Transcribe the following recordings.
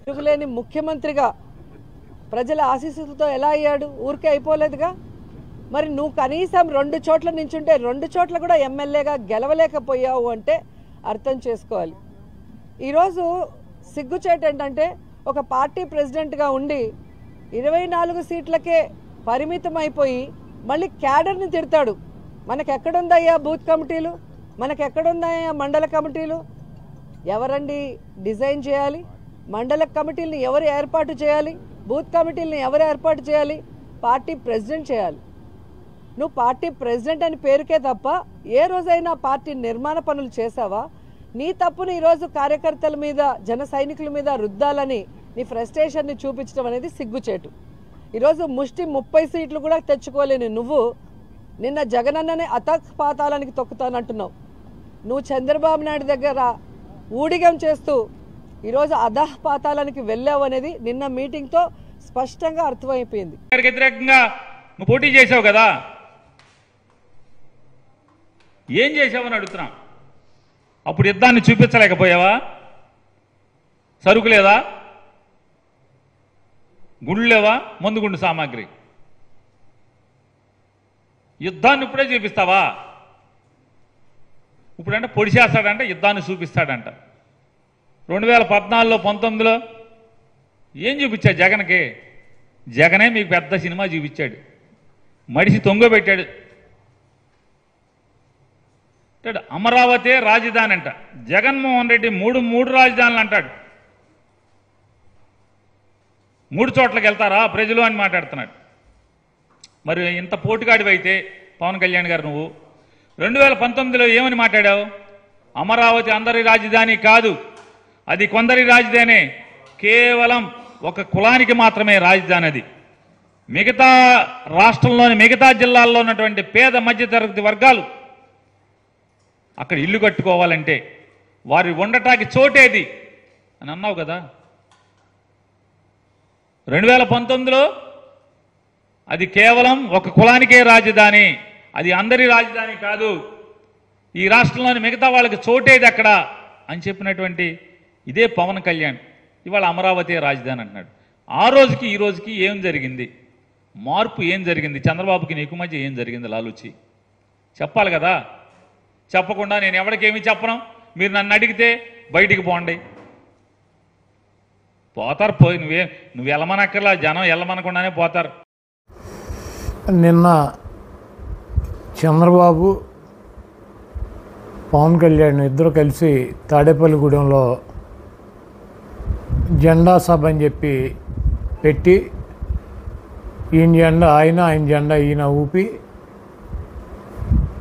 తిరుగులేని ముఖ్యమంత్రిగా ప్రజల ఆశీస్సులతో ఎలా అయ్యాడు? ఊరికే అయిపోలేదుగా. మరి నువ్వు కనీసం 2 చోట్ల నించుంటే 2 చోట్ల కూడా ఎమ్మెల్యేగా గెలవలేకపోయావు అంటే అర్థం చేసుకోవాలి. ఈరోజు సిగ్గుచేటు ఏంటంటే ఒక పార్టీ ప్రెసిడెంట్గా ఉండి 24 సీట్లకే పరిమితం అయిపోయి మళ్ళీ క్యాడర్ని తిడతాడు. మనకెక్కడుందయ్యా బూత్ కమిటీలు? మనకెక్కడుందయ్యా మండల కమిటీలు? ఎవరండి డిజైన్ చేయాలి? మండల కమిటీలను ఎవరు ఏర్పాటు చేయాలి? బూత్ కమిటీలను ఎవరు ఏర్పాటు చేయాలి? పార్టీ ప్రెసిడెంట్ చేయాలి. నువ్వు పార్టీ ప్రెసిడెంట్ అని పేరుకే తప్ప ఏ రోజైనా పార్టీ నిర్మాణ పనులు చేసావా? నీ తప్పును ఈరోజు కార్యకర్తల మీద, జన సైనికుల మీద రుద్దాలని నీ ఫ్రస్ట్రేషన్ని చూపించడం అనేది సిగ్గుచేటు. ఈరోజు ముష్టి 30 సీట్లు కూడా తెచ్చుకోలేని నువ్వు నిన్న జగనన్ననే అతపాతాలానికి తొక్కుతానంటున్నావు. నువ్వు చంద్రబాబు నాయుడు దగ్గర ఊడిగం చేస్తూ ఈరోజు అధపాతాలానికి వెళ్ళావు అనేది నిన్న మీటింగ్తో స్పష్టంగా అర్థమైపోయింది. వ్యతిరేకంగా నువ్వు పోటీ చేసావు కదా, ఏం చేసావని అడుగుతున్నా. అప్పుడు యుద్ధాన్ని చూపించలేకపోయావా? సరుకు లేదా? గుండు లేవా? మందుగుండు సామాగ్రి. యుద్ధాన్ని ఇప్పుడే చూపిస్తావా? ఇప్పుడంటే పొడి చేస్తాడంట, యుద్ధాన్ని చూపిస్తాడంట. 2014లో 19లో ఏం చూపించాడు జగన్కి? జగనే మీకు పెద్ద సినిమా చూపించాడు. మడిసి తొంగబెట్టాడు. అమరావతి రాజధాని అంట. జగన్మోహన్ రెడ్డి మూడు రాజధానులు అంటాడు. 3 చోట్లకి వెళ్తారా ప్రజలు అని మాట్లాడుతున్నాడు. మరి ఇంత పోటుగాడివైతే పవన్ కళ్యాణ్ గారు నువ్వు 2019లో ఏమని మాట్లాడావు? అమరావతి అందరి రాజధాని కాదు, అది కొందరి రాజధాని, కేవలం ఒక కులానికి మాత్రమే రాజధాని. అది మిగతా రాష్ట్రంలోని మిగతా జిల్లాల్లో ఉన్నటువంటి పేద మధ్యతరగతి వర్గాలు అక్కడ ఇల్లు కట్టుకోవాలంటే వారి ఉండటానికి చోటేది అని అన్నావు కదా. 2019లో అది కేవలం ఒక కులానికే రాజధాని, అది అందరి రాజధాని కాదు, ఈ రాష్ట్రంలోని మిగతా వాళ్ళకి చోటేది అక్కడ అని చెప్పినటువంటి ఇదే పవన్ కళ్యాణ్ ఇవాళ అమరావతి రాజధాని అంటున్నాడు. ఆ రోజుకి ఈ రోజుకి ఏం జరిగింది? మార్పు ఏం జరిగింది? చంద్రబాబుకి నీకు మధ్య ఏం జరిగింది? లాలూచి చెప్పాలి కదా. చెప్పకుండా నేను ఎవరికేమీ చెప్పను, మీరు నన్ను అడిగితే బయటికి పోండి. పోతారు, పోయి నువ్వు వెళ్ళమనక్కర్లా, జనం వెళ్ళమనకుండానే పోతారు. నిన్న చంద్రబాబు పవన్ కళ్యాణ్ ఇద్దరు కలిసి తాడేపల్లిగూడెంలో జెండా సభ అని చెప్పి పెట్టి ఈయన జెండా ఆయన జెండా ఈయన ఊపి,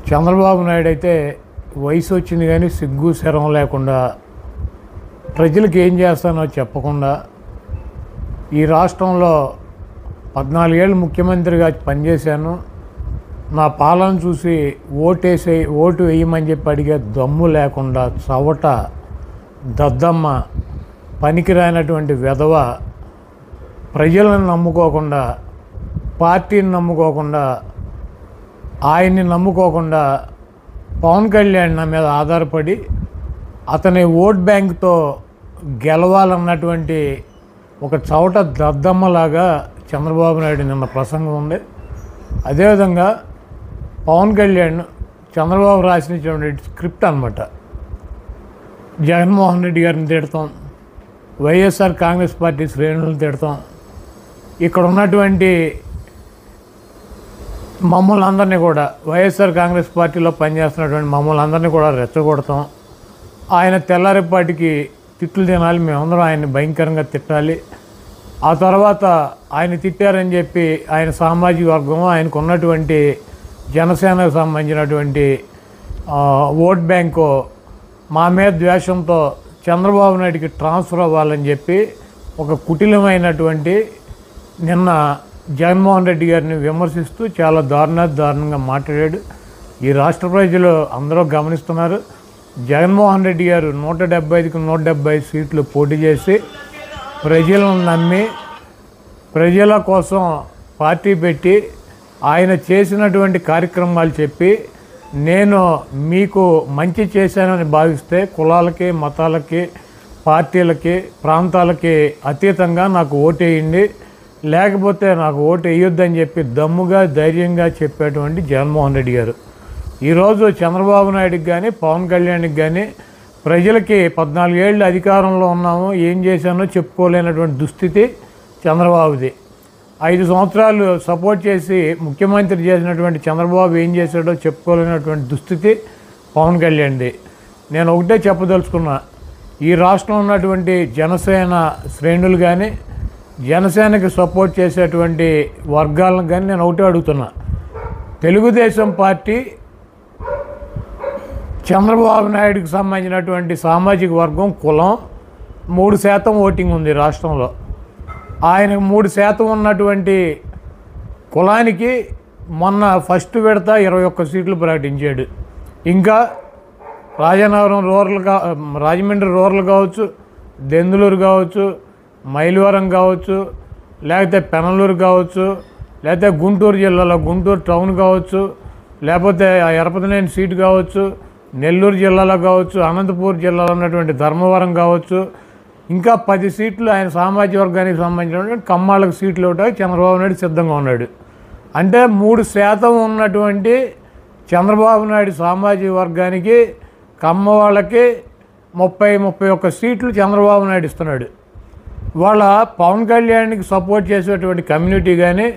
చంద్రబాబు నాయుడు అయితే వయసు వచ్చింది కానీ సిగ్గు శరం లేకుండా ప్రజలకు ఏం చేస్తానో చెప్పకుండా ఈ రాష్ట్రంలో 14 ఏళ్ళు ముఖ్యమంత్రిగా పనిచేశాను, నా పాలన చూసి ఓటు వేయమని చెప్పి అడిగే దమ్ము లేకుండా చవట దద్దమ్మ పనికిరానటువంటి వెధవ ప్రజలను నమ్ముకోకుండా, పార్టీని నమ్ముకోకుండా, ఆయన్ని నమ్ముకోకుండా పవన్ కళ్యాణ్ నా మీద ఆధారపడి అతని ఓట్ బ్యాంక్తో గెలవాలన్నటువంటి ఒక చవట దద్దమ్మలాగా చంద్రబాబు నాయుడు నిన్న ప్రసంగం ఉంది. అదేవిధంగా పవన్ కళ్యాణ్ చంద్రబాబు రాసినటువంటి స్క్రిప్ట్ అన్నమాట. జగన్మోహన్ రెడ్డి గారిని తిడతాం, వైఎస్ఆర్ కాంగ్రెస్ పార్టీ శ్రేణులను తిడతాం, ఇక్కడ ఉన్నటువంటి మమ్మల్ని అందరినీ కూడా వైఎస్ఆర్ కాంగ్రెస్ పార్టీలో పనిచేస్తున్నటువంటి మమ్మల్ని అందరినీ కూడా రెచ్చగొడతాం, ఆయన తెల్లారిపాటికి తిట్లు తినాలి, మేమందరం ఆయన్ని భయంకరంగా తిట్టాలి, ఆ తర్వాత ఆయన తిట్టారని చెప్పి ఆయన సామాజిక వర్గం, ఆయనకు ఉన్నటువంటి జనసేనకు సంబంధించినటువంటి ఓట్ బ్యాంకు మా మీద ద్వేషంతో చంద్రబాబు నాయుడికి ట్రాన్స్ఫర్ అవ్వాలని చెప్పి ఒక కుటిలమైనటువంటి నిన్న జగన్మోహన్ రెడ్డి గారిని విమర్శిస్తూ చాలా దారుణంగా మాట్లాడాడు. ఈ రాష్ట్ర ప్రజలు అందరూ గమనిస్తున్నారు. జగన్మోహన్ రెడ్డి గారు 175కి 170 సీట్లు పోటీ చేసి ప్రజలను నమ్మి ప్రజల కోసం పార్టీ పెట్టి ఆయన చేసినటువంటి కార్యక్రమాలు చెప్పి నేను మీకు మంచి చేశానని భావిస్తే కులాలకి మతాలకి పార్టీలకి ప్రాంతాలకి అతీతంగా నాకు ఓటేయండి, లేకపోతే నాకు ఓటు వేయొద్దని చెప్పి దమ్ముగా ధైర్యంగా చెప్పేటువంటి జగన్మోహన్ రెడ్డి గారు ఈరోజు చంద్రబాబు నాయుడుకి కానీ పవన్ కళ్యాణ్కి కానీ ప్రజలకి 14 ఏళ్ళు అధికారంలో ఉన్నాము, ఏం చేశానో చెప్పుకోలేనటువంటి దుస్థితి చంద్రబాబుది. 5 సంవత్సరాలు సపోర్ట్ చేసి ముఖ్యమంత్రి చేసినటువంటి చంద్రబాబు ఏం చేశాడో చెప్పుకోలేనటువంటి దుస్థితి పవన్ కళ్యాణ్ది. నేను ఒకటే చెప్పదలుచుకున్నా, ఈ రాష్ట్రంలో ఉన్నటువంటి జనసేన శ్రేణులు కానీ జనసేనకి సపోర్ట్ చేసేటువంటి వర్గాలను కానీ నేను ఒకటే అడుగుతున్నా, తెలుగుదేశం పార్టీ చంద్రబాబు నాయుడుకి సంబంధించినటువంటి సామాజిక వర్గం కులం 3% ఓటింగ్ ఉంది రాష్ట్రంలో. ఆయనకు 3% ఉన్నటువంటి కులానికి మొన్న ఫస్ట్ విడత 21 సీట్లు ప్రకటించాడు. ఇంకా రాజమండ్రి రూరల్ కావచ్చు, దెందులూరు కావచ్చు, మైలవరం కావచ్చు, లేకపోతే పెనలూరు కావచ్చు, లేకపోతే గుంటూరు జిల్లాలో గుంటూరు టౌన్ కావచ్చు, లేకపోతే ఎరపతినేని సీటు కావచ్చు, నెల్లూరు జిల్లాలో కావచ్చు, అనంతపూర్ జిల్లాలో ఉన్నటువంటి ధర్మవరం కావచ్చు, ఇంకా 10 సీట్లు ఆయన సామాజిక వర్గానికి సంబంధించినటువంటి కమ్మాళ్ళకు సీట్లు ఇవ్వడానికి చంద్రబాబు నాయుడు సిద్ధంగా ఉన్నాడు. అంటే 3% ఉన్నటువంటి చంద్రబాబు నాయుడు సామాజిక వర్గానికి కమ్మ వాళ్ళకి 30-31 సీట్లు చంద్రబాబు నాయుడు ఇస్తున్నాడు. వాళ్ళ పవన్ కళ్యాణ్కి సపోర్ట్ చేసేటువంటి కమ్యూనిటీ కానీ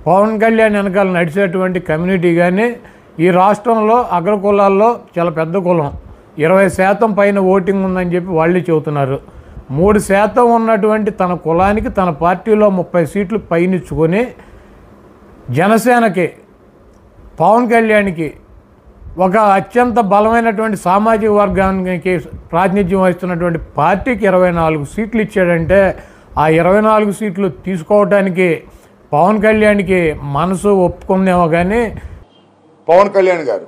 పవన్ కళ్యాణ్ వెనకాల నడిచేటువంటి కమ్యూనిటీ కానీ ఈ రాష్ట్రంలో అగ్రకులాల్లో చాలా పెద్ద కులం, 20% పైన ఓటింగ్ ఉందని చెప్పి వాళ్ళే చెబుతున్నారు. 3% ఉన్నటువంటి తన కులానికి తన పార్టీలో 30 సీట్లు పైనిచ్చుకొని జనసేనకి పవన్ కళ్యాణ్కి ఒక అత్యంత బలమైనటువంటి సామాజిక వర్గానికి ప్రాతినిధ్యం వహిస్తున్నటువంటి పార్టీకి 24 సీట్లు ఇచ్చాడంటే ఆ 24 సీట్లు తీసుకోవడానికి పవన్ కళ్యాణ్కి మనసు ఒప్పుకుందేమో. కానీ పవన్ కళ్యాణ్ గారు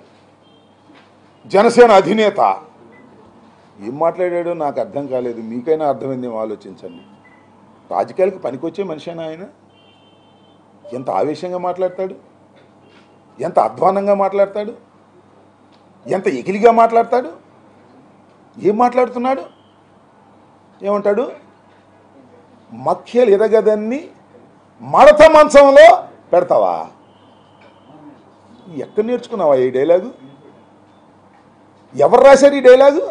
జనసేన అధినేత ఏం మాట్లాడాడో నాకు అర్థం కాలేదు, మీకైనా అర్థమైందేమో ఆలోచించండి. రాజకీయాలకు పనికొచ్చే మనిషినా ఆయన? ఎంత ఆవేశంగా మాట్లాడతాడు, ఎంత అధ్వానంగా మాట్లాడతాడు, ఎంత ఎగిలిగా మాట్లాడతాడు. ఏం మాట్లాడుతున్నాడు? ఏమంటాడు? మఖ్యలు ఎదగదన్ని మడత మంచంలో పెడతావా? ఎక్కడ నేర్చుకున్నావా ఈ డైలాగు? ఎవరు రాశారు ఈ డైలాగు?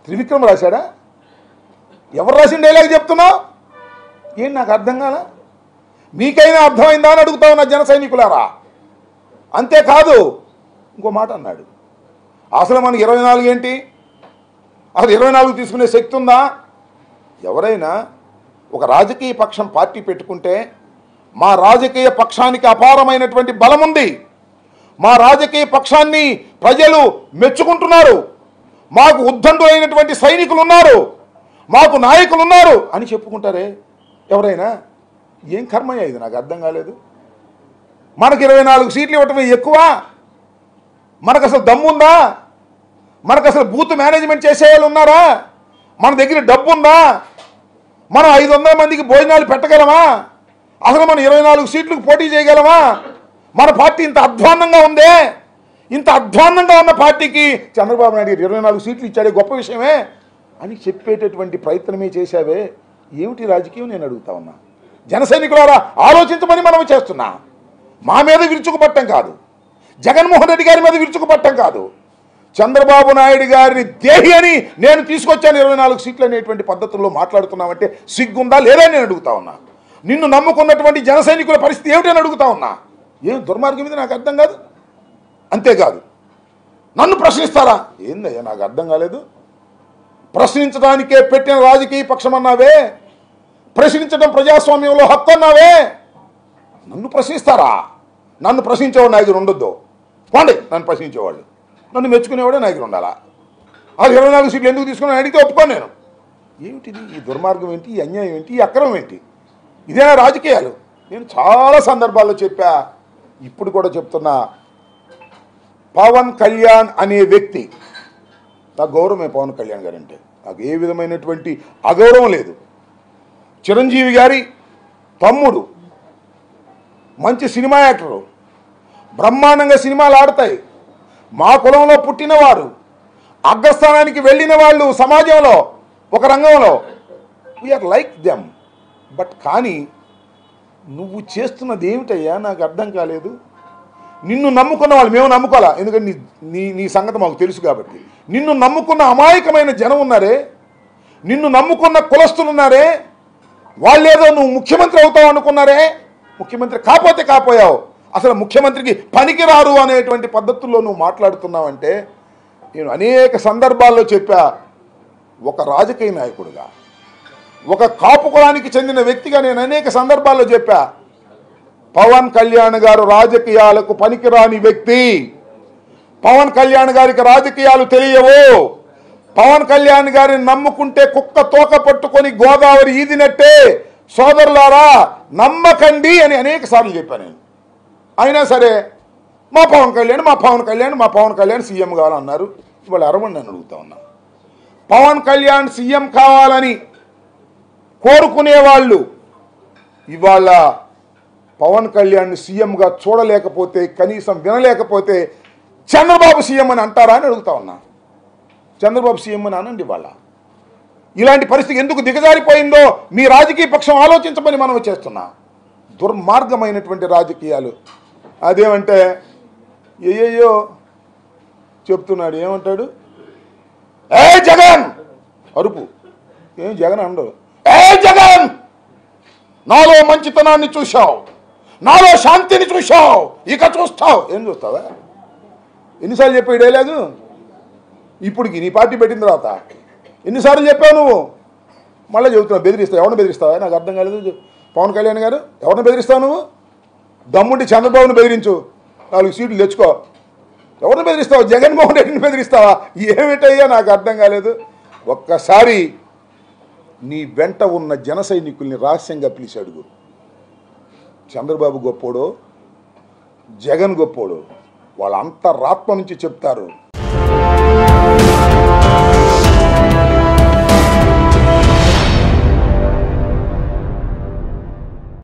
త్రివిక్రమ్ రాశాడా? ఎవరు రాసిన డైలాగ్ చెప్తున్నావు? ఏం నాకు అర్థం కాదా? మీకైనా అర్థమైందా అని అడుగుతా ఉన్నా జన సైనికులారా. అంతేకాదు ఇంకో మాట అన్నాడు, అసలు మనకి 24 ఏంటి, అసలు 24 తీసుకునే శక్తి ఉందా? ఎవరైనా ఒక రాజకీయ పక్షం పార్టీ పెట్టుకుంటే మా రాజకీయ పక్షానికి అపారమైనటువంటి బలం ఉంది, మా రాజకీయ పక్షాన్ని ప్రజలు మెచ్చుకుంటున్నారు, మాకు ఉద్దండులైనటువంటి సైనికులు ఉన్నారు, మాకు నాయకులు ఉన్నారు అని చెప్పుకుంటారే ఎవరైనా. ఏం కర్మయ్య ఇది? నాకు అర్థం కాలేదు. మనకు 24 సీట్లు ఇవ్వటమే ఎక్కువ? మనకు అసలు దమ్ముందా? మనకు అసలు బూత్ మేనేజ్మెంట్ చేసేవాళ్ళు ఉన్నారా? మన దగ్గర డబ్బు ఉందా? మనం 500 మందికి భోజనాలు పెట్టగలమా? అసలు మనం 24 సీట్లకు పోటీ చేయగలమా? మన పార్టీ ఇంత అధ్వాన్నంగా ఉందే. ఇంత అధ్వాన్నంగా ఉన్న పార్టీకి చంద్రబాబు నాయుడు 24 సీట్లు ఇచ్చాడే గొప్ప విషయమే అని చెప్పేటటువంటి ప్రయత్నమే చేశావే. ఏమిటి రాజకీయం నేను అడుగుతా ఉన్నా. జన సైనికులారా ఆలోచించమని మనం చేస్తున్నా. మా మీద విరుచుకుపట్టం కాదు, జగన్మోహన్ రెడ్డి గారి మీద విరుచుకుపట్టం కాదు, చంద్రబాబు నాయుడు గారిని దేహి అని నేను తీసుకొచ్చాను 24 సీట్లు అనేటువంటి పద్ధతుల్లో మాట్లాడుతున్నామంటే సిగ్గుందా లేదా నేను అడుగుతా ఉన్నా. నిన్ను నమ్ముకున్నటువంటి జన సైనికుల పరిస్థితి ఏమిటని అడుగుతా ఉన్నా. ఏం దుర్మార్గం ఇది నాకు అర్థం కాదు. అంతేకాదు నన్ను ప్రశ్నిస్తారా? ఏందయ్యా నాకు అర్థం కాలేదు. ప్రశ్నించడానికే పెట్టిన రాజకీయ పక్షం అన్నావే, ప్రశ్నించడం ప్రజాస్వామ్యంలో హక్కు అన్నావే, నన్ను ప్రశ్నిస్తారా? నన్ను ప్రశ్నించేవాడు నాయకుడు ఉండొద్దు. పోండి, నన్ను ప్రశ్నించేవాళ్ళు, నన్ను మెచ్చుకునేవాడే నాయకుడు ఉండాలా. అది 24 సీట్లు ఎందుకు తీసుకుని అడిగితే ఒప్పుకోను నేను. ఏమిటిది? ఈ దుర్మార్గం ఏంటి? ఈ అన్యాయం ఏంటి? ఈ అక్రమం ఏంటి? ఇదేనా రాజకీయాలు? నేను చాలా సందర్భాల్లో చెప్పా, ఇప్పుడు కూడా చెప్తున్నా. పవన్ కళ్యాణ్ అనే వ్యక్తి, నాకు గౌరవమే పవన్ కళ్యాణ్ గారు అంటే, నాకు ఏ విధమైనటువంటి అగౌరవం లేదు. చిరంజీవి గారి తమ్ముడు, మంచి సినిమా యాక్టరు, బ్రహ్మాండంగా సినిమాలు ఆడతాయి. మా కులంలో పుట్టినవారు, అగ్రస్థానానికి వెళ్ళిన వాళ్ళు సమాజంలో ఒక రంగంలో వీఆర్ లైక్ దెమ్. బట్ కానీ నువ్వు చేస్తున్నది ఏమిటయ్యా నాకు అర్థం కాలేదు. నిన్ను నమ్ముకున్న వాళ్ళు, మేము నమ్ముకోవాలా, ఎందుకంటే నీ సంగతి మాకు తెలుసు కాబట్టి. నిన్ను నమ్ముకున్న అమాయకమైన జనం ఉన్నారే, నిన్ను నమ్ముకున్న కులస్తులు ఉన్నారే, వాళ్ళేదో నువ్వు ముఖ్యమంత్రి అవుతావు అనుకున్నారే. ముఖ్యమంత్రి కాకపోతే కాపోయావు, అసలు ముఖ్యమంత్రికి పనికిరారు అనేటువంటి పద్ధతుల్లో నువ్వు మాట్లాడుతున్నావంటే, నేను అనేక సందర్భాల్లో చెప్పా, ఒక రాజకీయ నాయకుడిగా, ఒక కాపు కులానికి చెందిన వ్యక్తిగా నేను అనేక సందర్భాల్లో చెప్పా, పవన్ కళ్యాణ్ గారు రాజకీయాలకు పనికిరాని వ్యక్తి. పవన్ కళ్యాణ్ గారికి రాజకీయాలు తెలియవు. పవన్ కళ్యాణ్ గారిని నమ్ముకుంటే కుక్క తోక పట్టుకొని గోదావరి ఈదినట్టే. సోదరులారా నమ్మకండి అని అనేక సార్లు చెప్పాను నేను. అయినా సరే మా పవన్ కళ్యాణ్ సీఎం కావాలన్నారు. ఇవాళ అరవండి అని అడుగుతా ఉన్నా. పవన్ కళ్యాణ్ సీఎం కావాలని కోరుకునే వాళ్ళు ఇవాళ పవన్ కళ్యాణ్ సీఎంగా చూడలేకపోతే, కనీసం వినలేకపోతే చంద్రబాబు సీఎం అని అంటారా అని అడుగుతా ఉన్నా. చంద్రబాబు సీఎం అని అనండి. వాళ్ళ ఇలాంటి పరిస్థితి ఎందుకు దిగజారిపోయిందో మీ రాజకీయ పక్షం ఆలోచించమని మనం చేస్తున్నా. దుర్మార్గమైనటువంటి రాజకీయాలు. అదేమంటే ఏయో చెప్తున్నాడు. ఏమంటాడు? ఏ జగన్ అరుపు. ఏం జగన్ అండవు. ఏ జగన్, నాలో మంచితనాన్ని చూశావు, నాలో శాంతిని చూశావు, ఇక చూస్తావు. ఏం చూస్తావా? ఎన్నిసార్లు చెప్పావు డైలాగు? ఇప్పటికి నీ పార్టీ పెట్టిన తర్వాత ఎన్నిసార్లు చెప్పావు నువ్వు? మళ్ళీ చెబుతున్నావు. బెదిరిస్తావు. ఎవరిని బెదిరిస్తావా? నాకు అర్థం కాలేదు. పవన్ కళ్యాణ్ గారు ఎవరిని బెదిరిస్తావు నువ్వు? దమ్ముండి చంద్రబాబుని బెదిరించు, 4 సీట్లు తెచ్చుకో. ఎవరిని బెదిరిస్తావు? జగన్మోహన్ రెడ్డిని బెదిరిస్తావా? ఏమిటయ్యా నాకు అర్థం కాలేదు. ఒక్కసారి నీ వెంట ఉన్న జన సైనికుల్ని రహస్యంగా పిలిచి అడుగు. చంద్రబాబు గొప్పోడో జగన్ గొప్పోడో వాళ్ళ అంతరాత్మ నుంచి చెప్తారు.